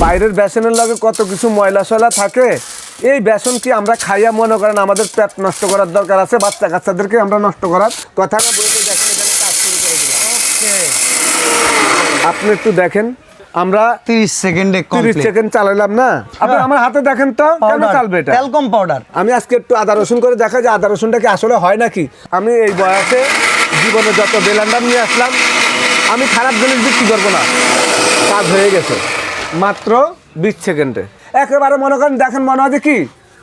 বাইরের বেসনের লগে কত কিছু ময়লা সয়লা থাকে। এই বেসন কি আমরা খাইয়া মনে করেন আমাদের পেট নষ্ট করার দরকার আছে? বাচ্চা কাচ্চাদেরকে আমরা নষ্ট করার কথা না বলে দেখেন এখানে কাজ শুরু করে দিলাম। আপনি একটু দেখেন, আমরা 30 সেকেন্ডে 30 সেকেন্ড চালাইলাম না। আপনি আমার হাতে দেখেন তো কেন চালবে এটা? Talcum powder. আমি আজকে একটু আদা রসুন করে দেখা যে আদা রসুনটা কি আসলে হয় নাকি। আমি এই বয়সে জীবনে যত বেলান্ডার নিয়ে আসলাম, আমি খারাপ জিনিস বিক্রি করবো না। কাজ হয়ে গেছে মাত্র 20 সেকেন্ডে। একেবারে মনে করেন দেখেন মনে হয় কি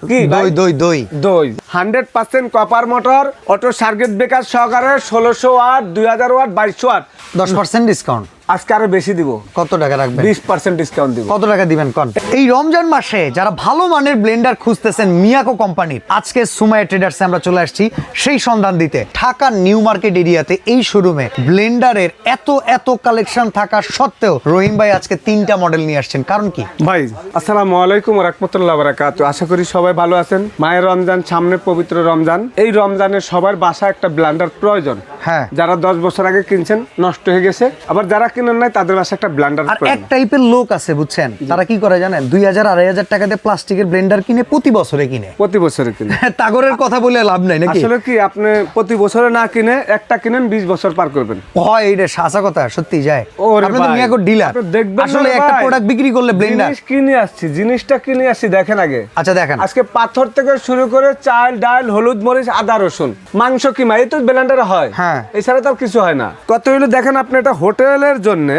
কি দই দই দই দই 100% copper motor, auto circuit breaker সহকারে 1600 ওয়াট, 2000 ওয়াট, 2200 ওয়াট। 10% ডিসকাউন্ট। আজকে আরো বেশি দিব। কত টাকা রাখবেন? 20% ডিসকাউন্ট দিব। কত টাকা দিবেন কোন? এই রমজান মাসে যারা ভালো মানের ব্লেন্ডার খুঁজতেছেন মিয়াকো কোম্পানির, আজকে সুমাইয়া ট্রেডার্সে আমরা চলে আসছি সেই সন্ধান দিতে। ঢাকা নিউ মার্কেট এরিয়াতে এই শোরুমে ব্লেন্ডারের এত কালেকশন থাকা সত্ত্বেও রহিম ভাই আজকে 3টা মডেল নিয়ে আসছেন, কারণ কি? ভাই আসসালামু আলাইকুম ওয়া রাহমাতুল্লাহি ওয়া বারাকাতুহু। আশা করি সবাই ভালো আছেন। মায়ের রমজান সামনে, পবিত্র রমজান। এই রমজানে সবার বাসায় একটা ব্লেন্ডার প্রয়োজন। হ্যাঁ, যারা 10 বছর আগে কিনছেন নষ্ট হয়ে গেছে, আবার যারা কিনেন নাই তাদের বাসায় একটা ব্লেন্ডার আর প্রয়োজন। এক টাইপের লোক আছে বুঝছেন, তারা কি করে জানেন? 2000-2500 টাকা দিয়ে প্লাস্টিকের ব্লেন্ডার কিনে প্রতি বছরে কিনে। প্রতি বছরে কিনে তাগরের কথা বলে লাভ নাই নাকি? আসলে কি আপনি প্রতি বছরে না কিনে একটা কিনেন 20 বছর পার করবেন। হয় এইটা সাচা কথা, সত্যি যায়। ওরে আপনি তো ভাই, মিয়াকো ডিলার। আপনি দেখবেন না আসলে রে একটা ভাই, প্রোডাক্ট বিক্রি করলে ব্লেন্ডার জিনিস কিনে আসছি, জিনিসটা কিনে আসছি দেখেন আগে। আচ্ছা দেখেন, আজকে পাথর থেকে শুরু করে চাল ডাল হলুদ মরিচ আদা রসুন মাংস কিমা, এই তো ব্লেন্ডারে হয়। হ্যাঁ, এছাড়া তো আর কিছু হয় না। কত হইলো দেখেন আপনি, এটা হোটেলের জন্য,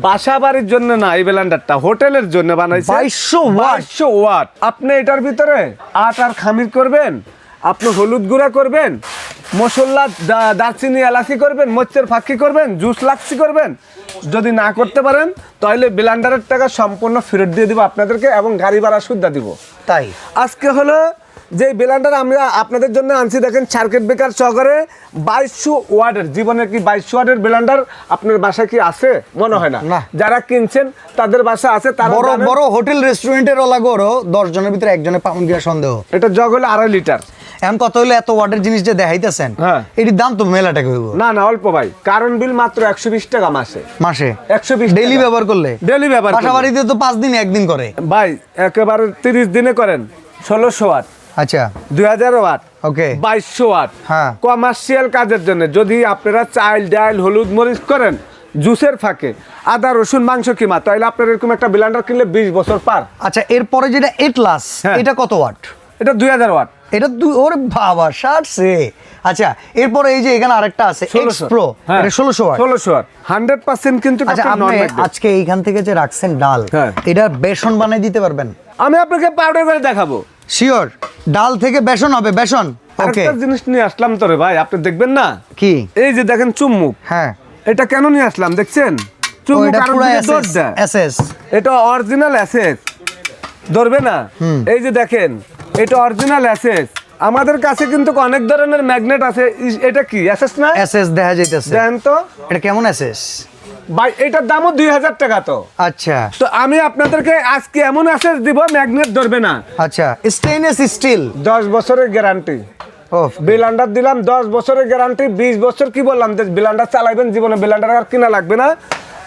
বাসা বাড়ির জন্য না, এই ব্লেন্ডারটা হোটেলের জন্য বানাইছে। 2200 ওয়াট। আপনি এটার ভিতরে আটার খামির করবেন, আপনি হলুদ গুঁড়া করবেন, মশলা দারচিনি এলাচি করবেন, মরিচের ফাঁকি করবেন, জুস লাক্সি করবেন। যদি না করতে পারেন তাহলে ব্লেন্ডারের টাকা সম্পূর্ণ ফেরত দিয়ে দিব আপনাদেরকে, এবং গাড়ি ভাড়া সুদ্ধা দিব। তাই আজকে হলো যে ব্লেন্ডার আমরা আপনাদের জন্য আনছি, দেখেন সার্কিট ব্রেকার সহকারে 2200 ওয়াটের। জীবনে কি 2200 ওয়াটের ব্লেন্ডার আপনার বাসায় কি আছে? মনে হয় না। যারা কিনছেন তাদের বাসায় আছে। তারা বড় বড় হোটেল রেস্টুরেন্টের ওলাগোরও 10 জনের ভিতরে একজনে পাউন্ড গিয়া সন্দেহ। এটা জগ হলো 2.5 লিটার। এখন কত হলো এত ওয়াটের জিনিস যে দেখাইতেছেন? হ্যাঁ, এটির দাম তো মেলা টাকা হইব। না না অল্প ভাই, কারণ বিল মাত্র 120 টাকা মাসে। 120 ডেইলি ব্যবহার করলে? ডেইলি ব্যবহার বাসা বাড়িতে তো 5 দিন একদিন করে ভাই, একেবারে 30 দিনে করেন 1600 ওয়াট। আচ্ছা, 2000 ওয়াট, ওকে, 2200 ওয়াট। হ্যাঁ, কমার্শিয়াল কাজের জন্য যদি আপনারা চাল ডাল হলুদ মরিচ করেন, জুসের ফাঁকে আদা রসুন মাংস কিমা, তাহলে আপনার এরকম একটা ব্লেন্ডার কিনলে 20 বছর পার। আচ্ছা, এরপরে যেটা এটলাস, এটা কত ওয়াট? এটা 2000 ওয়াট। এটা ওরে বাবা সারছে। আচ্ছা, এরপরে এই যে এখানে আরেকটা আছে এক্স প্রো, এটা 1600 ওয়াট। 1600 ওয়াট 100% কিন্তু। আচ্ছা, আপনি আজকে এইখান থেকে যে রাখছেন ডাল, এটা বেসন বানাই দিতে পারবেন? আমি আপনাকে পাউডার করে দেখাবো। শিওর, ডাল থেকে বেসন হবে, বেসন। ওকে, একটা জিনিস নিয়ে আসলাম তো রে ভাই, আপনি দেখবেন না? কি? এই যে দেখেন চুম্মুক। হ্যাঁ, এটা কেন নিয়ে আসলাম দেখছেন? চুম্মুক আর এসএস, এটা অরিজিনাল এসএস ধরবে না। এই যে দেখেন, এটা অরিজিনাল এসএস। আমাদের কাছে কিন্তু অনেক ধরনের ম্যাগনেট আছে। এটা কি এসএস না? এসএস দেখা যাইতেছে। দেখেন তো এটা কেমন এসএস ভাই? এটার দামও 2000 টাকা। তো আচ্ছা, তো আমি আপনাদেরকে আজকে এমন এসএস দিব, ম্যাগনেট ধরবে না। আচ্ছা, স্টেইনলেস স্টিল, 10 বছরের গ্যারান্টি। ব্লেন্ডার দিলাম 10 বছরের গ্যারান্টি। 20 বছর কি বললাম, ব্লেন্ডার চালাইবেন, জীবনে ব্লেন্ডার আর কিনা লাগবে না।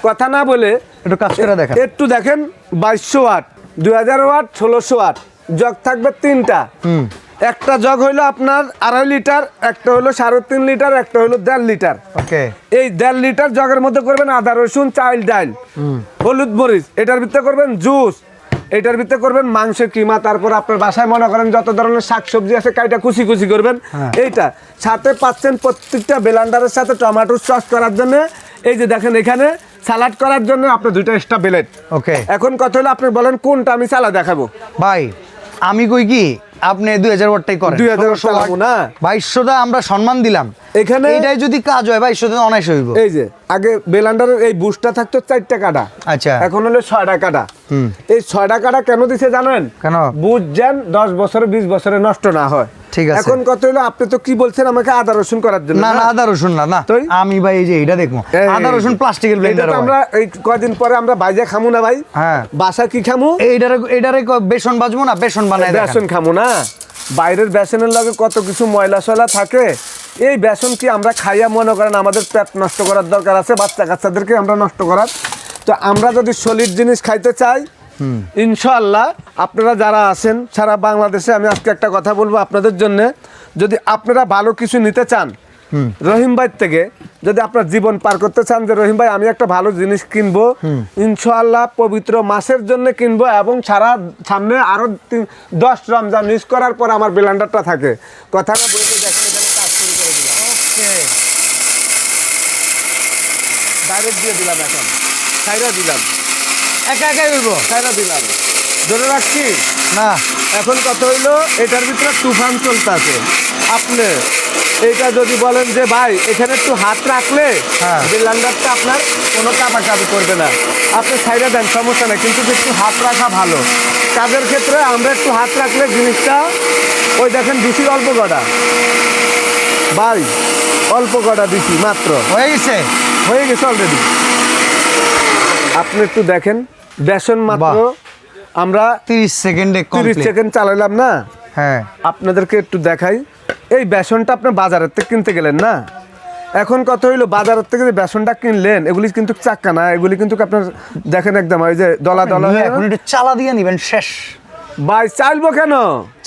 কথা না বলে একটু কাজ করে দেখেন। একটু দেখেন, 2200 ওয়াট, 2000 ওয়াট, 1600 ওয়াট। জগ থাকবে 3টা। একটা জগ হইলো আপনার 2.5 লিটার, একটা হলো 3.5 লিটার, একটা হলো 1.5 লিটার। ওকে, এই 1.5 লিটার জগের মধ্যে করবেন আদা রসুন চাল ডাল হলুদ মরিচ, এটার ভিতরে করবেন জুস, এটার ভিতরে করবেন মাংস কিমা। তারপর আপনার বাসায় মনে করেন যত ধরনের শাকসবজি আছে কাইটা কুচি কুচি করবেন। এইটা সাথে পাচ্ছেন প্রত্যেকটা ব্লেন্ডারের সাথে টমেটো সস করার জন্য। এই যে দেখেন এখানে সালাড করার জন্য আপনার 2টা এক্সট্রা ব্লেড। ওকে, এখন কথা হলো আপনি বলেন কোনটা আমি সালাদ দেখাবো। ভাই আমি কই কি, আপনি 2000 ওয়াটটাই করেন। 2000 ওয়াট না, 2200টা আমরা সম্মান দিলাম। এখানে এইটাই যদি কাজ হয় 2200তে অনায়াসে হইব। এই যে আগে ব্লেন্ডারের এই বুশটা থাকতো 4টা কাটা। আচ্ছা, এখন হলো 6টা কাটা। এই 6টা কাটা কেন দিছে জানেন? কেন? বুঝ যেন 10 বছরে 20 বছরে নষ্ট না হয়। ঠিক আছে, এখন কত হলো, আপনি তো কি বলছেন আমাকে আদা রসুন করার জন্য? না না, আদা রসুন না, না আমি ভাই এই যে এটা দেখবো, আদা রসুন প্লাস্টিকের ব্লেন্ডার। আমরা এই কয়দিন পরে আমরা বাইজা খামু না ভাই? হ্যাঁ, বাসা কি খামু? এইটারে বেসন বাজবো না, বেসন বানাই বেসন খামু না। বাইরের বেসনের লগে কত কিছু ময়লা সয়লা থাকে। এই বেসন কি আমরা খাইয়া মনে করেন আমাদের পেট নষ্ট করার দরকার আছে? বাচ্চা কাচ্চাদেরকে আমরা নষ্ট করার। তো আমরা যদি সলিড জিনিস খাইতে চাই ইনশাআল্লাহ আপনারা যারা আছেন সারা বাংলাদেশে, আমি আজকে একটা কথা বলবো আপনাদের জন্য, যদি আপনারা ভালো কিছু নিতে চান রহিম ভাই থেকে, যদি আপনার জীবন পার করতে চান যে রহিম ভাই আমি একটা ভালো জিনিস কিনবো, ইনশাআল্লাহ পবিত্র মাসের জন্য কিনবো এবং সারা সামনে আরো 10 রমজান মিস করার পর আমার ব্লেন্ডারটা থাকে, কথা না বলে তো দেখেন এখানে কাজ শুরু করে দিলাম, ডাইরেক্ট দিয়ে দিলাম, এখন ছাইরা দিলাম, একা একাই হইব ছাইরা দিলাম, ধরে রাখছি না। এখন কথা হইলো এটার ভিতরে তুফান চলতে আছে। আপনি এটা যদি বলেন যে ভাই এখানে একটু হাত রাখলে হ্যাঁ। ব্লেন্ডারটা আপনার কোনো কাজ করবে না, আপনি ছাইরা দেন, সমস্যা নেই, কিন্তু একটু হাত রাখা ভালো। কাজের ক্ষেত্রে আমরা একটু হাত রাখলে জিনিসটা, ওই দেখেন দিছি অল্প কটা ভাই, অল্প কটা দিছি মাত্র, হয়ে গেছে। হয়ে গেছে অলরেডি। আপনি একটু দেখেন বেসন মাত্র বাহ। আমরা 30 সেকেন্ডে 30 কমপ্লিট। সেকেন্ড চালাইলাম না, হ্যাঁ, আপনাদেরকে একটু দেখাই। এই বেসনটা আপনি বাজারের থেকে কিনতে গেলেন না, এখন কথা হইলো বাজারের থেকে যে বেসনটা কিনলেন এগুলি কিন্তু চাক্কা না, এগুলি কিন্তু আপনার দেখেন একদম ওই যে দলা দলা হয়ে, এখন একটু চালা দিয়ে নিবেন, শেষ। ভাই চালবো কেন,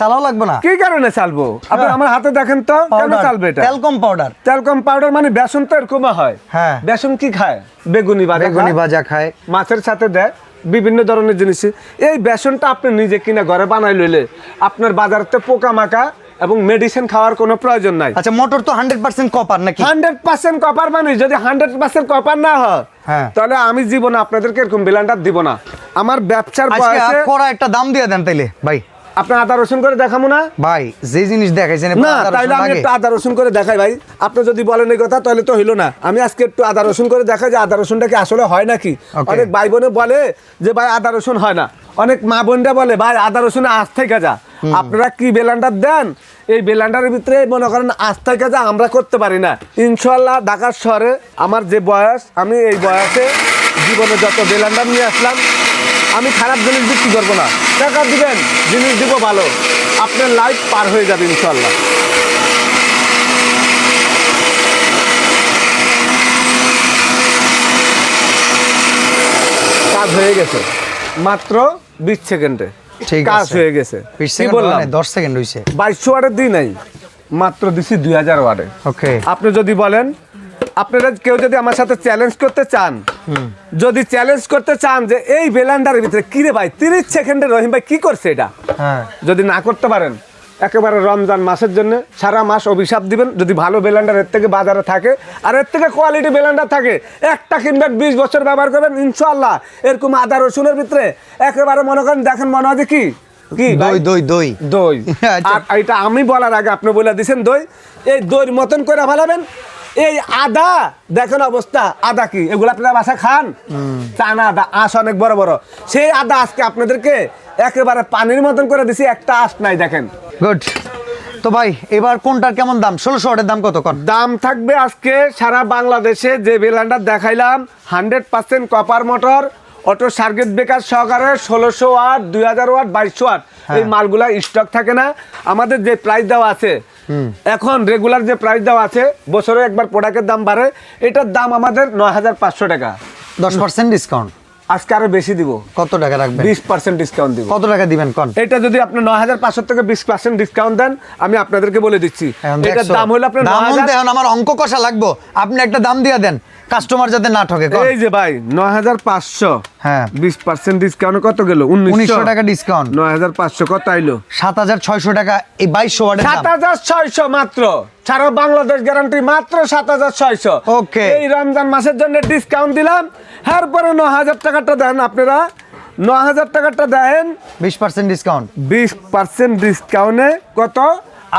চালাও লাগবে না। কি কারণে চালবো আপনি হ্যাঁ। আমার হাতে দেখেন তো, কেন Powder, চালবে এটা? Talcum powder. তেলকম পাউডার মানে বেসন তো এরকম হয়। হ্যাঁ। বেসন কি খায়? বেগুনি বেগুনি ভাজা খায়। মাছের সাথে দেয়, বিভিন্ন ধরনের জিনিস। এই বেসনটা আপনি নিজে কিনা ঘরে বানাই লইলে আপনার বাজারতে পোকা মাকা এবং মেডিসিন খাওয়ার কোনো প্রয়োজন নাই। আচ্ছা, মোটর তো 100% কপার নাকি? 100% কপার মানে যদি 100% কপার না হয়, হ্যাঁ। তাহলে আমি জীবনে আপনাদেরকে এরকম ব্লেন্ডার দিব না। আমার ব্যবসার আজকে বয়সে কড়া একটা দাম দিয়ে দেন তাইলে ভাই। আপনি আদা রসুন করে দেখাবো না? ভাই যে জিনিস দেখাইছেন না, তাইলে আমি একটু আদা রসুন করে দেখাই ভাই। আপনি যদি বলেন এই কথা তাহলে তো হইলো না। আমি আজকে একটু আদা রসুন করে দেখাই যে আদা রসুনটা কি আসলে হয় নাকি। Okay. অনেক ভাই বোনে বলে যে ভাই আদা রসুন হয় না, অনেক মা বোনরা বলে ভাই আদা রসুনে আজ থেকে যা। আপনারা কি ব্লেন্ডার দেন, এই ব্লেন্ডারের ভিতরে মনে করেন আজ থেকে যা আমরা করতে পারি না। ইনশাল্লাহ ঢাকার শহরে আমার যে বয়স, আমি এই বয়সে জীবনে যত ব্লেন্ডার নিয়ে আসলাম, আমি খারাপ জিনিস বিক্রি করবো না, টাকা দিবেন জিনিস দিব ভালো, আপনার লাইফ পার হয়ে যাবে ইনশাল্লাহ। কাজ হয়ে গেছে মাত্র 20 সেকেন্ডে, ঠিক কাজ আছে। হয়ে গেছে। 20 কি সেকেন্ড বললাম? 10 সেকেন্ড হইছে। 2200 ওয়াটের দিই নাই, মাত্র দিছি 2000 ওয়াটে। ওকে। আপনি যদি বলেন, আপনারা কেউ যদি আমার সাথে চ্যালেঞ্জ করতে চান, যদি চ্যালেঞ্জ করতে চান যে এই ব্লেন্ডারের ভিতরে কি রে ভাই 30 সেকেন্ডে রহিম ভাই কি করছে এটা, হ্যাঁ, যদি না করতে পারেন, একেবারে রমজান মাসের জন্য সারা মাস অভিশাপ দিবেন। যদি ভালো ব্লেন্ডার এর থেকে বাজারে থাকে আর এর থেকে কোয়ালিটি ব্লেন্ডার থাকে, একটা কিনবেন 20 বছর ব্যবহার করবেন ইনশাআল্লাহ। এরকম আদা রসুনের ভিতরে একেবারে মনে করেন, দেখেন মনে হয় যে কি কি ভাই? দই দই দই দই। আচ্ছা। আর এটা আমি বলার আগে আপনি বলে দিয়েছেন দই, এই দইয়ের মতন করে ফেলাবেন। এই আদা দেখেন অবস্থা, আদা কি এগুলো আপনারা বাসা খান? চানা আদা, আঁশ অনেক বড় বড়, সেই আদা আজকে আপনাদেরকে একেবারে পানির মতন করে দিছি, একটা আঁশ নাই দেখেন। গুড। তো ভাই এবার কোনটার কেমন দাম? 1600 ওয়াটের দাম কত কর? দাম থাকবে আজকে সারা বাংলাদেশে যে ব্লেন্ডার দেখাইলাম 100% copper motor, auto circuit breaker সহকারে 1600 ওয়াট, 2000 ওয়াট, 2200 ওয়াট, এই মালগুলা স্টক থাকে না। আমাদের যে প্রাইস দেওয়া আছে এখন, রেগুলার যে প্রাইস দেওয়া আছে, বছরে একবার প্রোডাক্টের দাম বাড়ে, এটার দাম আমাদের 9500 টাকা। 10% ডিসকাউন্ট। আজকে আরো বেশি দিব, কত টাকা রাখবেন? 20% ডিসকাউন্ট দিব। কত টাকা দিবেন কোন? এটা যদি আপনি 9500 থেকে 20% ডিসকাউন্ট দেন, আমি আপনাদেরকে বলে দিচ্ছি এখন এটার দেখছো? দাম হলো আপনার দাম 9000। বলতে এখন আমার অঙ্ক কষা লাগবো, আপনি একটা দাম দিয়ে দেন কাস্টমার যাতে না ঠকে। কোন? এই যে ভাই 9500, হ্যাঁ, 20% ডিসকাউন্ট কত গেল? 1900 টাকা ডিসকাউন্ট। 9500 কত আইলো? 7600 টাকা এই 2200 ওয়াটের দাম। 7600 মাত্র, সারা বাংলাদেশ গ্যারান্টি, মাত্র 7600। ওকে। এই রমজান মাসের জন্য ডিসকাউন্ট দিলাম, এরপরে 9000 টাকাটা দেন আপনারা, 9000 টাকাটা দেন 20% ডিসকাউন্ট। 20% ডিসকাউন্টে কত?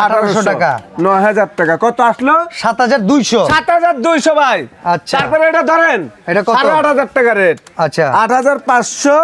1800 টাকা। 9000 টাকা কত আসলো? 7200। 7200 ভাই। আচ্ছা। তারপরে এটা ধরেন, এটা কত? 8500 টাকা রেট। আচ্ছা। 8500,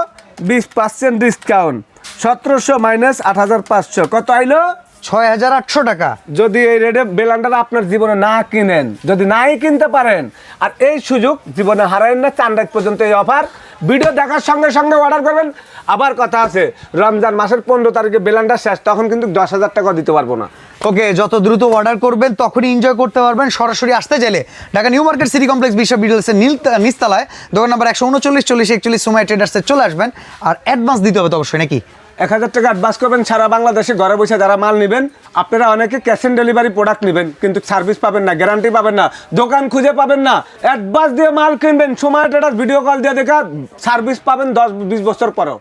20% ডিসকাউন্ট, 1700 মাইনাস 8500 কত আইলো? 6800 টাকা। যদি এই রেটে ব্লেন্ডার আপনার জীবনে না কিনেন, যদি নাই কিনতে পারেন, আর এই সুযোগ জীবনে হারায়েন না, চান রাত পর্যন্ত এই অফার। ভিডিও দেখার সঙ্গে সঙ্গে অর্ডার করবেন। আবার কথা আছে, রমজান মাসের 15 তারিখে ব্লেন্ডার শেষ, তখন কিন্তু 10,000 টাকা দিতে পারবো না। ওকে, যত দ্রুত অর্ডার করবেন তখনই এনজয় করতে পারবেন। সরাসরি আসতে চাইলে Dhaka new market city complex বিশ্ব বিডিএলসের নিচতলায় দোকান নাম্বার 139 সুমাইয়া ট্রেডার্সে চলে আসবেন। আর অ্যাডভান্স দিতে হবে তো অবশ্যই, নাকি? 1000 টাকা অ্যাডভান্স করবেন। সারা বাংলাদেশে ঘরে বসে যারা মাল নেবেন, আপনারা অনেকে ক্যাশ অন ডেলিভারি প্রোডাক্ট নেবেন, কিন্তু সার্ভিস পাবেন না, গ্যারান্টি পাবেন না, দোকান খুঁজে পাবেন না। অ্যাডভান্স দিয়ে মাল কিনবেন, সুমাইয়া ট্রেডার্স ভিডিও কল দিয়ে দেখা সার্ভিস পাবেন 10-20 বছর পরেও।